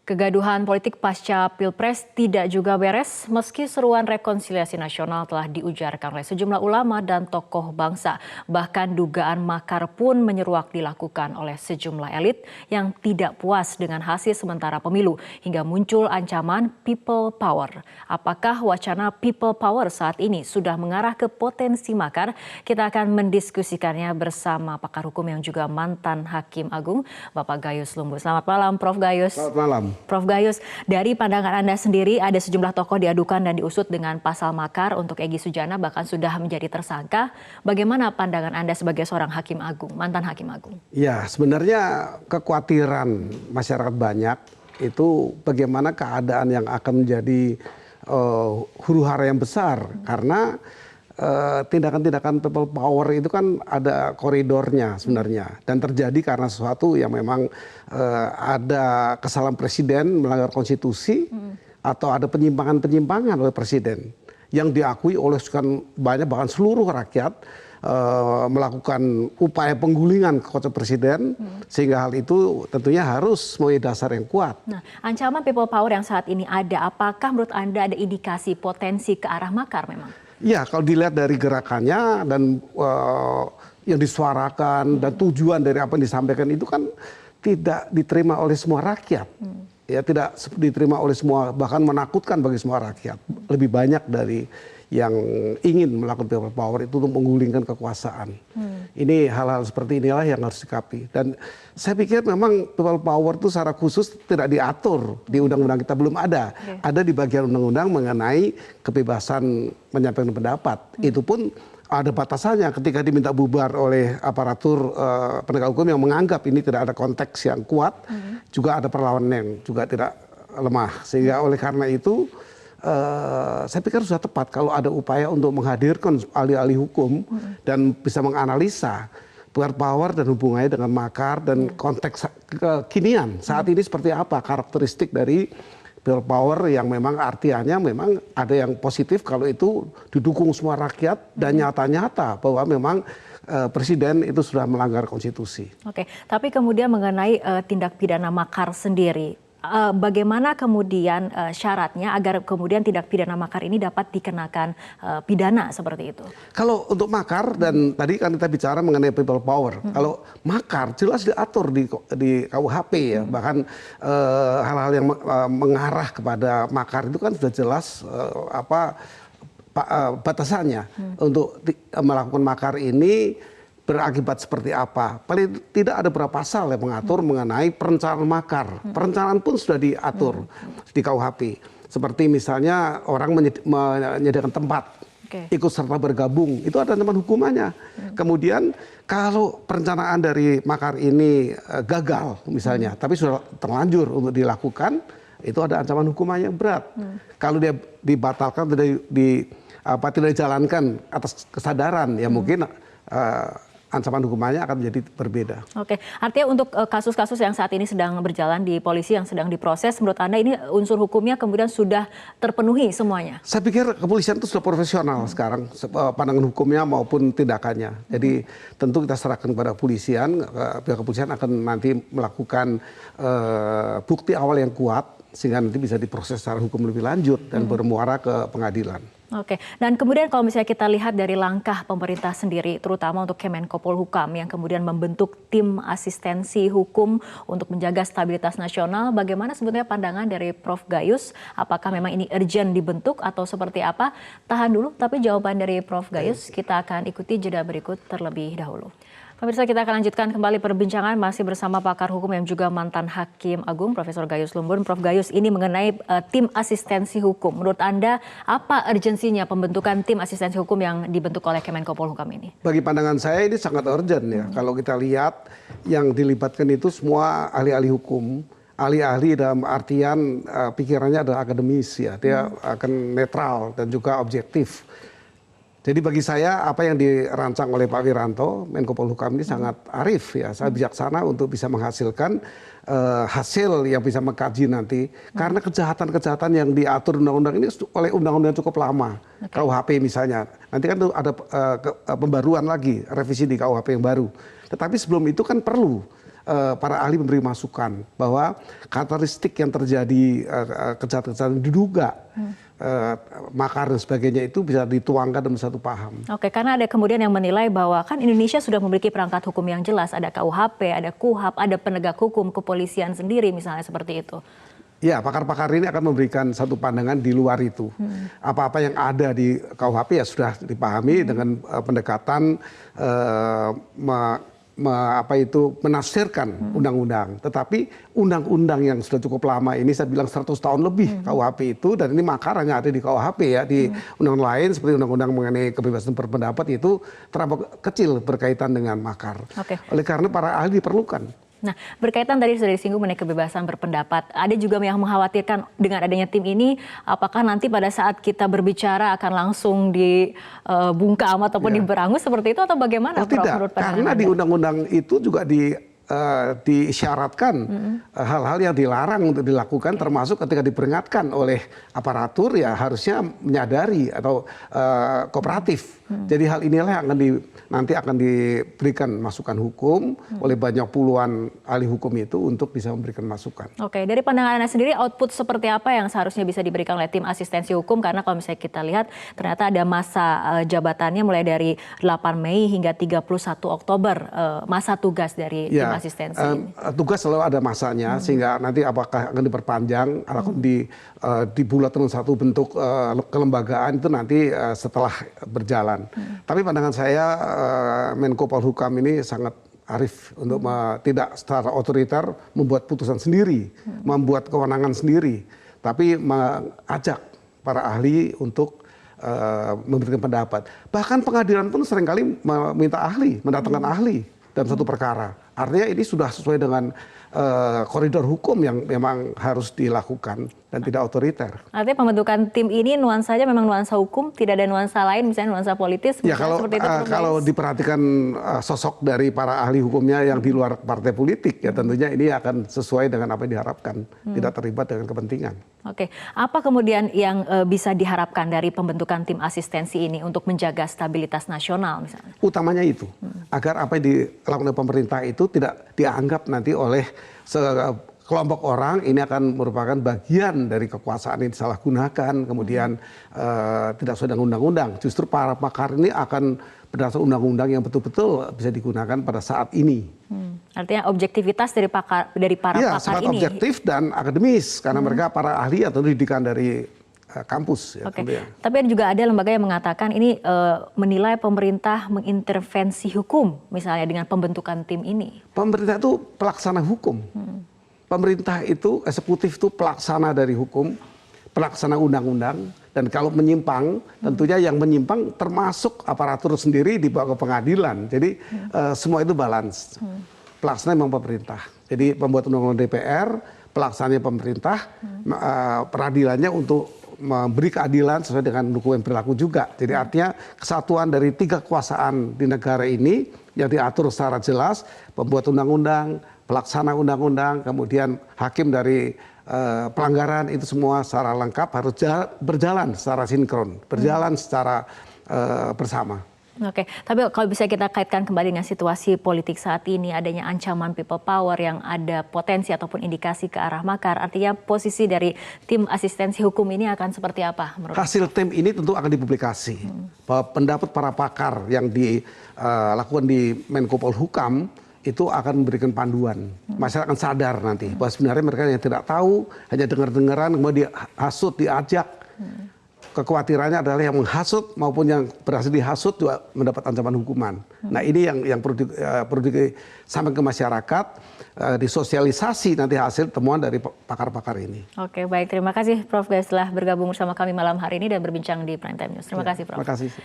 Kegaduhan politik pasca Pilpres tidak juga beres meski seruan rekonsiliasi nasional telah diujarkan oleh sejumlah ulama dan tokoh bangsa. Bahkan dugaan makar pun menyeruak dilakukan oleh sejumlah elit yang tidak puas dengan hasil sementara pemilu hingga muncul ancaman people power. Apakah wacana people power saat ini sudah mengarah ke potensi makar? Kita akan mendiskusikannya bersama pakar hukum yang juga mantan Hakim Agung, Bapak Gayus Lumbun. Selamat malam, Prof. Gayus. Selamat malam. Prof. Gayus, dari pandangan Anda sendiri ada sejumlah tokoh diadukan dan diusut dengan pasal makar untuk Egy Sujana bahkan sudah menjadi tersangka. Bagaimana pandangan Anda sebagai seorang Hakim Agung, mantan Hakim Agung? Ya, sebenarnya kekhawatiran masyarakat banyak itu bagaimana keadaan yang akan menjadi huru-hara yang besar karena tindakan-tindakan people power itu kan ada koridornya sebenarnya dan terjadi karena sesuatu yang memang ada kesalahan presiden melanggar konstitusi atau ada penyimpangan-penyimpangan oleh presiden yang diakui oleh sekian banyak bahkan seluruh rakyat melakukan upaya penggulingan kekuasaan presiden sehingga hal itu tentunya harus memiliki dasar yang kuat. Nah, ancaman people power yang saat ini ada, apakah menurut Anda ada indikasi potensi ke arah makar memang? Ya, kalau dilihat dari gerakannya dan yang disuarakan dan tujuan dari apa yang disampaikan itu kan tidak diterima oleh semua rakyat. Ya, tidak diterima oleh semua, bahkan menakutkan bagi semua rakyat. Lebih banyak dari yang ingin melakukan people power itu untuk menggulingkan kekuasaan. Ini hal-hal seperti inilah yang harus disikapi. Dan saya pikir memang people power itu secara khusus tidak diatur di undang-undang kita, belum ada. Ada di bagian undang-undang mengenai kebebasan menyampaikan pendapat. Itu pun ada batasannya ketika diminta bubar oleh aparatur penegak hukum yang menganggap ini tidak ada konteks yang kuat. Juga ada perlawanan yang juga tidak lemah. Sehingga oleh karena itu saya pikir sudah tepat kalau ada upaya untuk menghadirkan ahli-ahli hukum dan bisa menganalisa people power dan hubungannya dengan makar dan konteks kekinian saat ini seperti apa karakteristik dari people power yang memang artinya memang ada yang positif kalau itu didukung semua rakyat dan nyata-nyata bahwa memang presiden itu sudah melanggar konstitusi. Oke, tapi kemudian mengenai tindak pidana makar sendiri. Bagaimana kemudian syaratnya agar kemudian tindak pidana makar ini dapat dikenakan pidana seperti itu? Kalau untuk makar dan tadi kan kita bicara mengenai people power. Kalau makar jelas diatur di KUHP ya. Bahkan hal-hal yang mengarah kepada makar itu kan sudah jelas batasannya. Untuk melakukan makar ini berakibat seperti apa. Paling tidak ada beberapa pasal yang mengatur mengenai perencanaan makar. Perencanaan pun sudah diatur di KUHP. Seperti misalnya orang menyediakan tempat, ikut serta bergabung, itu ada ancaman hukumannya. Kemudian kalau perencanaan dari makar ini gagal misalnya, tapi sudah terlanjur untuk dilakukan, itu ada ancaman hukumannya berat. Kalau dia dibatalkan, tidak dijalankan atas kesadaran, ya mungkin ancaman hukumannya akan menjadi berbeda. Oke, artinya untuk kasus-kasus yang saat ini sedang berjalan di polisi yang sedang diproses, menurut Anda ini unsur hukumnya kemudian sudah terpenuhi semuanya? Saya pikir kepolisian itu sudah profesional sekarang, pandangan hukumnya maupun tindakannya. Jadi tentu kita serahkan kepada kepolisian, pihak kepolisian akan nanti melakukan bukti awal yang kuat sehingga nanti bisa diproses secara hukum lebih lanjut dan bermuara ke pengadilan. Oke, dan kemudian kalau misalnya kita lihat dari langkah pemerintah sendiri, terutama untuk Kemenko Polhukam yang kemudian membentuk tim asistensi hukum untuk menjaga stabilitas nasional, bagaimana sebetulnya pandangan dari Prof. Gayus? Apakah memang ini urgent dibentuk atau seperti apa? Tahan dulu, tapi jawaban dari Prof. Gayus kita akan ikuti jeda berikut terlebih dahulu. Pemirsa, kita akan lanjutkan kembali perbincangan masih bersama pakar hukum yang juga mantan Hakim Agung, Profesor Gayus Lumbun. Prof. Gayus, ini mengenai tim asistensi hukum. Menurut Anda, apa urgensinya pembentukan tim asistensi hukum yang dibentuk oleh Kemenko Polhukam ini? Bagi pandangan saya ini sangat urgent ya. Kalau kita lihat yang dilibatkan itu semua ahli-ahli hukum. Ahli-ahli dalam artian pikirannya adalah akademis ya. Dia akan netral dan juga objektif. Jadi bagi saya apa yang dirancang oleh Pak Wiranto, Menko Polhukam ini sangat arif ya, sangat bijaksana untuk bisa menghasilkan hasil yang bisa mengkaji nanti. Karena kejahatan-kejahatan yang diatur undang-undang ini oleh undang-undang cukup lama. KUHP misalnya, nanti kan ada pembaruan lagi, revisi di KUHP yang baru. Tetapi sebelum itu kan perlu para ahli memberi masukan bahwa karakteristik yang terjadi kejahatan diduga makar dan sebagainya itu bisa dituangkan dalam satu paham. Oke, karena ada kemudian yang menilai bahwa kan Indonesia sudah memiliki perangkat hukum yang jelas, ada KUHP, ada KUHAP, ada penegak hukum, kepolisian sendiri misalnya seperti itu. Ya, pakar-pakar ini akan memberikan satu pandangan di luar itu. Apa-apa yang ada di KUHP ya sudah dipahami dengan pendekatan menafsirkan undang-undang. Tetapi undang-undang yang sudah cukup lama ini, saya bilang 100 tahun lebih KUHP itu, dan ini makar hanya ada di KUHP ya, di undang lain seperti undang-undang mengenai kebebasan berpendapat itu terlalu kecil berkaitan dengan makar. Oleh karena para ahli diperlukan. Nah, berkaitan tadi sudah disinggung mengenai kebebasan berpendapat, ada juga yang mengkhawatirkan dengan adanya tim ini, apakah nanti pada saat kita berbicara akan langsung dibungkam ataupun diberangus seperti itu atau bagaimana? Oh, tidak, karena di undang-undang itu juga disyaratkan hal-hal yang dilarang untuk dilakukan, termasuk ketika diperingatkan oleh aparatur ya harusnya menyadari atau kooperatif. Jadi hal inilah yang nanti akan diberikan masukan hukum oleh banyak puluhan ahli hukum itu untuk bisa memberikan masukan. Oke, dari pandangan Anda sendiri output seperti apa yang seharusnya bisa diberikan oleh tim asistensi hukum? Karena kalau misalnya kita lihat ternyata ada masa jabatannya mulai dari 8 Mei hingga 31 Oktober masa tugas dari tim asistensi ini. Tugas selalu ada masanya sehingga nanti apakah akan diperpanjang atau dibulat dalam satu bentuk kelembagaan itu nanti setelah berjalan. Tapi pandangan saya Menko Polhukam ini sangat arif untuk tidak secara otoriter membuat putusan sendiri, membuat kewenangan sendiri, tapi mengajak para ahli untuk memberikan pendapat. Bahkan pengadilan pun seringkali meminta ahli, mendatangkan ahli dalam satu perkara. Artinya ini sudah sesuai dengan koridor hukum yang memang harus dilakukan dan tidak otoriter. Artinya pembentukan tim ini nuansanya memang nuansa hukum, tidak ada nuansa lain, misalnya nuansa politis. Ya kalau diperhatikan sosok dari para ahli hukumnya yang di luar partai politik, ya tentunya ini akan sesuai dengan apa yang diharapkan, tidak terlibat dengan kepentingan. Oke, apa kemudian yang bisa diharapkan dari pembentukan tim asistensi ini untuk menjaga stabilitas nasional misalnya? Utamanya itu, agar apa yang dilakukan oleh pemerintah itu tidak dianggap nanti oleh kelompok orang ini akan merupakan bagian dari kekuasaan yang disalahgunakan, kemudian tidak sesuai dengan undang-undang. Justru para pakar ini akan berdasarkan undang-undang yang betul-betul bisa digunakan pada saat ini. Artinya objektivitas dari para pakar ini. Iya, objektif dan akademis karena mereka para ahli atau pendidikan dari kampus. Ya, tapi juga ada lembaga yang mengatakan ini menilai pemerintah mengintervensi hukum misalnya dengan pembentukan tim ini. Pemerintah itu pelaksana hukum. Pemerintah itu, eksekutif itu pelaksana dari hukum, pelaksana undang-undang, dan kalau menyimpang, tentunya yang menyimpang termasuk aparatur sendiri dibawa ke pengadilan. Jadi semua itu balance. Pelaksana memang pemerintah. Jadi pembuat undang-undang DPR, pelaksananya pemerintah, peradilannya untuk memberi keadilan sesuai dengan hukum yang berlaku juga. Jadi artinya kesatuan dari 3 kekuasaan di negara ini yang diatur secara jelas, pembuat undang-undang, pelaksana undang-undang, kemudian hakim dari pelanggaran, itu semua secara lengkap harus berjalan secara sinkron, berjalan secara bersama. Oke, tapi kalau bisa kita kaitkan kembali dengan situasi politik saat ini, adanya ancaman people power yang ada potensi ataupun indikasi ke arah makar, artinya posisi dari tim asistensi hukum ini akan seperti apa menurut Hasil tim ini tentu akan dipublikasi. Bahwa pendapat para pakar yang dilakukan di Menko Polhukam itu akan memberikan panduan. Masyarakat akan sadar nanti bahwa sebenarnya mereka yang tidak tahu, hanya dengar-dengaran, kemudian dihasut, diajak. Kekhawatirannya adalah yang menghasut maupun yang berhasil dihasut juga mendapat ancaman hukuman. Nah ini yang perlu disampaikan ke masyarakat, disosialisasi nanti hasil temuan dari pakar-pakar ini. Oke, baik, terima kasih Prof. Gayus telah bergabung bersama kami malam hari ini dan berbincang di Prime Time News. Terima kasih Prof. Terima kasih.